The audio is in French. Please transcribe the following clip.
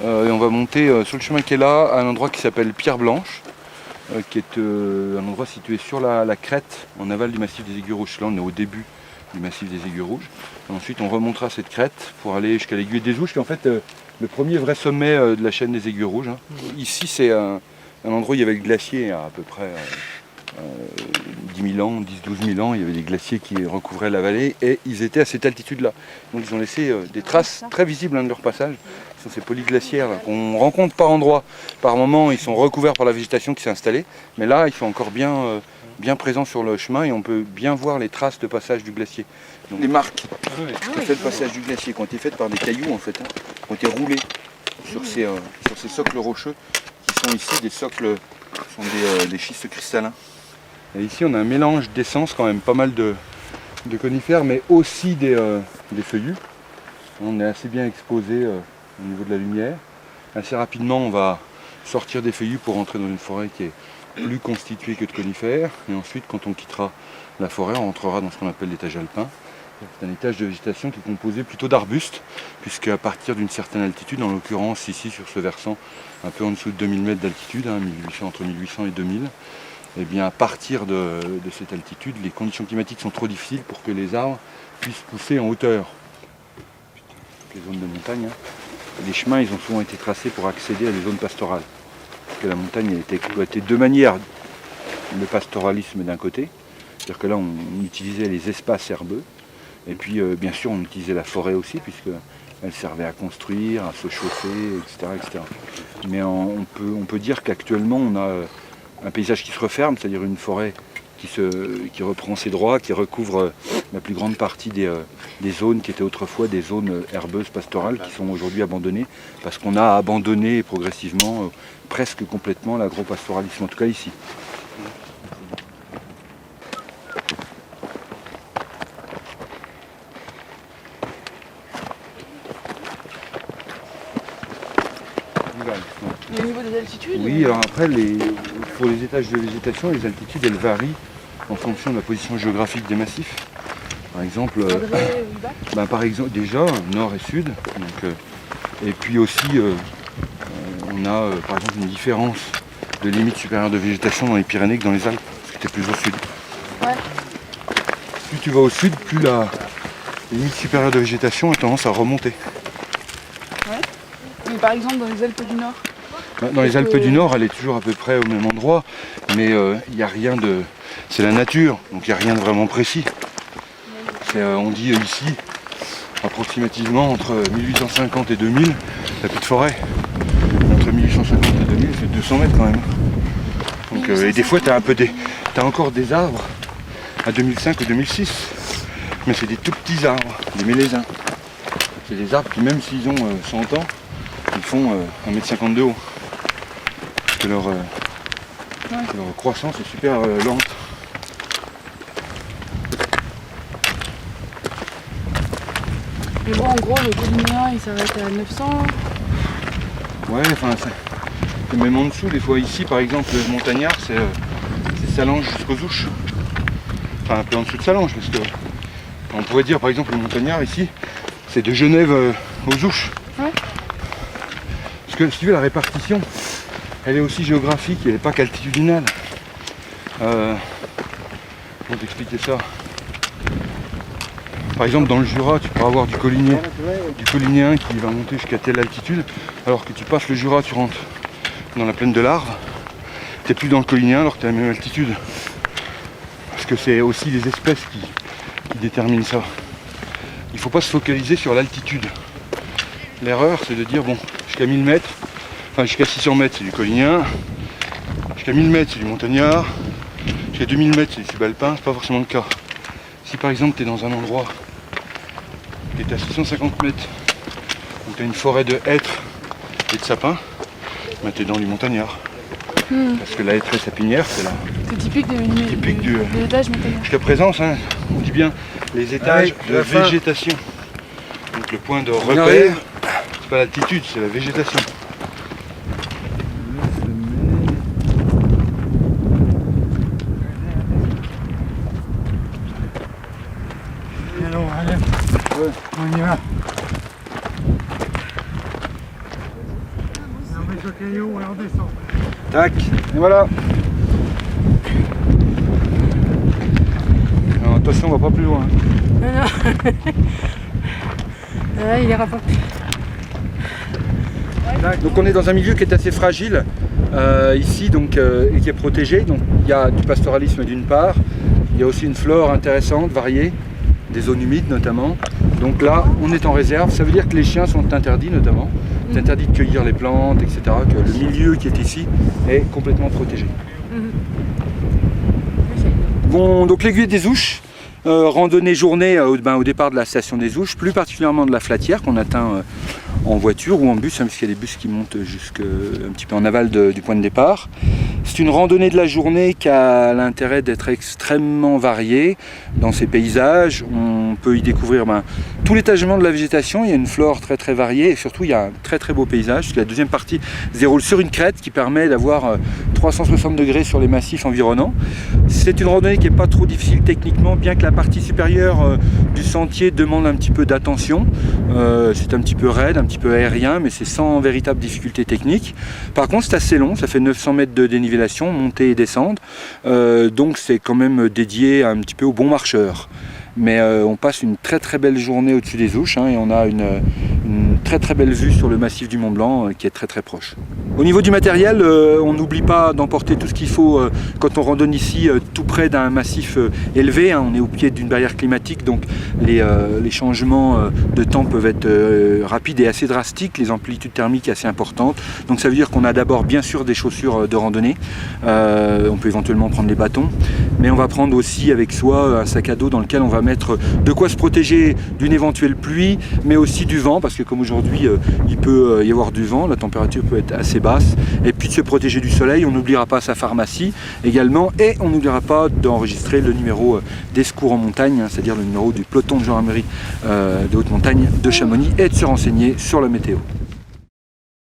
Et on va monter sur le chemin qui est là, à un endroit qui s'appelle Pierre Blanche, qui est un endroit situé sur la crête en aval du massif des Aiguilles Rouges. Là on est au début du massif des Aiguilles Rouges. Et ensuite on remontera cette crête pour aller jusqu'à l'aiguille des Ouches, qui est en fait le premier vrai sommet de la chaîne des Aiguilles Rouges. Ici c'est un endroit où il y avait le glacier il y a à peu près 10 000 ans, 10-12 000 ans, il y avait des glaciers qui recouvraient la vallée et ils étaient à cette altitude-là. Donc ils ont laissé des traces très visibles de leur passage. Ce sont ces polyglaciaires qu'on rencontre par endroits. Par moments, ils sont recouverts par la végétation qui s'est installée, mais là, ils sont encore bien présents sur le chemin et on peut bien voir les traces de passage du glacier. Donc, les marques qui ont fait le passage du glacier, qui ont été faites par des cailloux en fait, qui ont été roulés sur ces socles rocheux, qui sont ici des socles, sont des schistes cristallins. Et ici on a un mélange d'essences, quand même pas mal de conifères, mais aussi des feuillus. On est assez bien exposé au niveau de la lumière. Assez rapidement on va sortir des feuillus pour rentrer dans une forêt qui est plus constituée que de conifères. Et ensuite quand on quittera la forêt, on rentrera dans ce qu'on appelle l'étage alpin. C'est un étage de végétation qui est composé plutôt d'arbustes, puisque à partir d'une certaine altitude, en l'occurrence ici sur ce versant, un peu en dessous de 2000 mètres d'altitude, entre 1800 et 2000, et bien à partir de cette altitude, les conditions climatiques sont trop difficiles pour que les arbres puissent pousser en hauteur. Les zones de montagne, les chemins ils ont souvent été tracés pour accéder à des zones pastorales. Parce que la montagne a été exploitée de manière, le pastoralisme d'un côté, c'est-à-dire que là on utilisait les espaces herbeux, et puis bien sûr on utilisait la forêt aussi, puisqu'elle servait à construire, à se chauffer, etc. etc. Mais on peut dire qu'actuellement on a un paysage qui se referme, c'est-à-dire une forêt qui reprend ses droits, qui recouvre la plus grande partie des zones qui étaient autrefois des zones herbeuses pastorales, qui sont aujourd'hui abandonnées, parce qu'on a abandonné progressivement, presque complètement, l'agropastoralisme, en tout cas ici. Et au niveau des altitudes? Oui, alors après, pour les étages de végétation, les altitudes, elles varient en fonction de la position géographique des massifs. Par exemple, par exemple déjà, nord et sud. Donc, et puis aussi, on a par exemple une différence de limite supérieure de végétation dans les Pyrénées que dans les Alpes, parce que tu es plus au sud. Ouais. Plus tu vas au sud, plus la limite supérieure de végétation a tendance à remonter. Ouais. Mais par exemple, dans les Alpes du Nord? Dans les Alpes du Nord, elle est toujours à peu près au même endroit, mais il n'y a rien de... C'est la nature, donc il n'y a rien de vraiment précis. On dit ici, approximativement entre 1850 et 2000, il n'y a plus de forêt. Entre 1850 et 2000, c'est 200 mètres quand même. Donc, et des fois, tu as encore des arbres à 2005 ou 2006, mais c'est des tout petits arbres, des mélésins. C'est des arbres qui, même s'ils ont 100 ans, ils font 1,50 m de haut. Parce que leur croissance est super lente. Et bon, en gros, le Colinéen, il s'arrête à 900. Ouais, enfin, c'est même en dessous. Des fois, ici, par exemple, le montagnard, c'est Salange jusqu'aux Ouches. Enfin, un peu en dessous de Salange, parce que on pourrait dire, par exemple, le montagnard, ici, c'est de Genève aux Ouches. Ouais. Parce que, si tu veux, la répartition, elle est aussi géographique, elle n'est pas qu'altitudinale. Comment t'expliquer ça? Par exemple, dans le Jura, tu peux avoir du Colinéen qui va monter jusqu'à telle altitude, alors que tu passes le Jura, tu rentres dans la plaine de l'Arve, tu n'es plus dans le Colinéen alors que tu es à la même altitude. Parce que c'est aussi les espèces qui déterminent ça. Il ne faut pas se focaliser sur l'altitude. L'erreur, c'est de dire, bon, jusqu'à 1000 mètres, enfin jusqu'à 600 mètres, c'est du Colinéen, jusqu'à 1000 mètres, c'est du montagnard, jusqu'à 2000 mètres, c'est du subalpin, c'est pas forcément le cas. Si par exemple tu es dans un endroit qui est à 650 mètres, où tu as une forêt de hêtres et de sapins, ben tu es dans du montagnard. Parce que la hêtraie sapinière, c'est typique de l'étage montagnard. Jusqu'à présent, on dit bien les étages de végétation. Donc le point de repère, c'est pas l'altitude, c'est la végétation. Ouais. On y va. le caillou et on descend. Tac, et voilà. Alors, attention, on va pas plus loin. Non, non. Ah, il ira pas plus. Donc on est dans un milieu qui est assez fragile ici donc, et qui est protégé. Donc il y a du pastoralisme d'une part, il y a aussi une flore intéressante, variée, des zones humides notamment. Donc là on est en réserve, ça veut dire que les chiens sont interdits notamment. C'est interdit de cueillir les plantes, etc. Que le milieu qui est ici est complètement protégé. Bon, donc l'aiguille des Ouches, randonnée journée au départ de la station des Ouches, plus particulièrement de la Flatière qu'on atteint en voiture ou en bus, hein, puisqu'il y a des bus qui montent jusqu'un petit peu en aval du point de départ. C'est une randonnée de la journée qui a l'intérêt d'être extrêmement variée dans ses paysages. On peut y découvrir tout l'étagement de la végétation, il y a une flore très très variée et surtout il y a un très très beau paysage. La deuxième partie se déroule sur une crête qui permet d'avoir 360 degrés sur les massifs environnants. C'est une randonnée qui n'est pas trop difficile techniquement, bien que la partie supérieure du sentier demande un petit peu d'attention. C'est un petit peu raide, un petit peu aérien, mais c'est sans véritable difficulté technique. Par contre, c'est assez long, ça fait 900 mètres de dénivellation, montée et descente. Donc c'est quand même dédié un petit peu aux bons marcheurs. Mais on passe une très très belle journée au-dessus des Ouches et on a une très très belle vue sur le massif du Mont Blanc qui est très très proche. Au niveau du matériel, on n'oublie pas d'emporter tout ce qu'il faut quand on randonne ici tout près d'un massif élevé. On est au pied d'une barrière climatique, donc les changements de temps peuvent être rapides et assez drastiques, les amplitudes thermiques assez importantes. Donc ça veut dire qu'on a d'abord bien sûr des chaussures de randonnée, on peut éventuellement prendre les bâtons, mais on va prendre aussi avec soi un sac à dos dans lequel on va mettre de quoi se protéger d'une éventuelle pluie, mais aussi du vent, parce que comme aujourd'hui il peut y avoir du vent, la température peut être assez basse, et puis de se protéger du soleil. On n'oubliera pas sa pharmacie également, et on n'oubliera pas d'enregistrer le numéro des secours en montagne, c'est-à-dire le numéro du peloton de gendarmerie de haute montagne de Chamonix, et de se renseigner sur la météo.